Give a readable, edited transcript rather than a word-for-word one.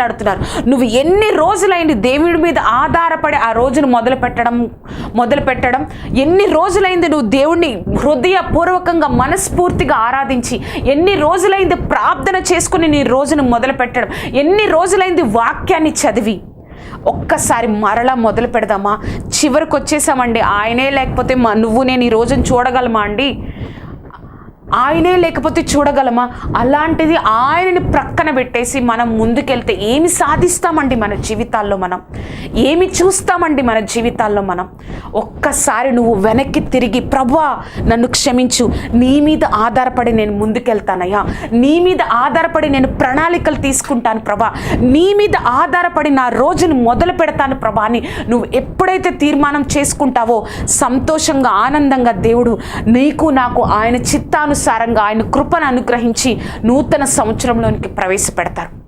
మాట్లాడుతున్నారు. నువ్వు ఎన్ని రోజులైంది దేవుడి మీద ఆధారపడి ఆ రోజును మొదలు పెట్టడం ఎన్ని రోజులైంది నువ్వు దేవుణ్ణి హృదయపూర్వకంగా మనస్ఫూర్తిగా ఆరాధించి, ఎన్ని రోజులైంది ప్రార్థన చేసుకుని నీ రోజును మొదలు పెట్టడం, ఎన్ని రోజులైంది వాక్యాన్ని చదివి. ఒక్కసారి మరలా మొదలు పెడదామా? చివరికి వచ్చేసామండి. ఆయనే లేకపోతే నువ్వు నేను ఈ రోజును చూడగలమా అండి? ఆయనే లేకపోతే చూడగలమా? అలాంటిది ఆయనని ప్రక్కన పెట్టేసి మనం ముందుకెళ్తే ఏమి సాధిస్తామండి? మన జీవితాల్లో మనం ఏమి చూస్తామండి? మన జీవితాల్లో మనం ఒక్కసారి నువ్వు వెనక్కి తిరిగి, ప్రభువా నన్ను క్షమించు, నీ మీద ఆధారపడి నేను ముందుకెళ్తానయ్యా, నీ మీద ఆధారపడి నేను ప్రణాళికలు తీసుకుంటాను ప్రభా, నీ మీద ఆధారపడి నా రోజును మొదలు పెడతాను ప్రభా అని నువ్వు ఎప్పుడైతే తీర్మానం చేసుకుంటావో సంతోషంగా ఆనందంగా దేవుడు నీకు నాకు ఆయన చిత్తానుసారంగా ఆయన కృపను అనుగ్రహించి నూతన సంవత్సరంలోనికి ప్రవేశపెడతారు.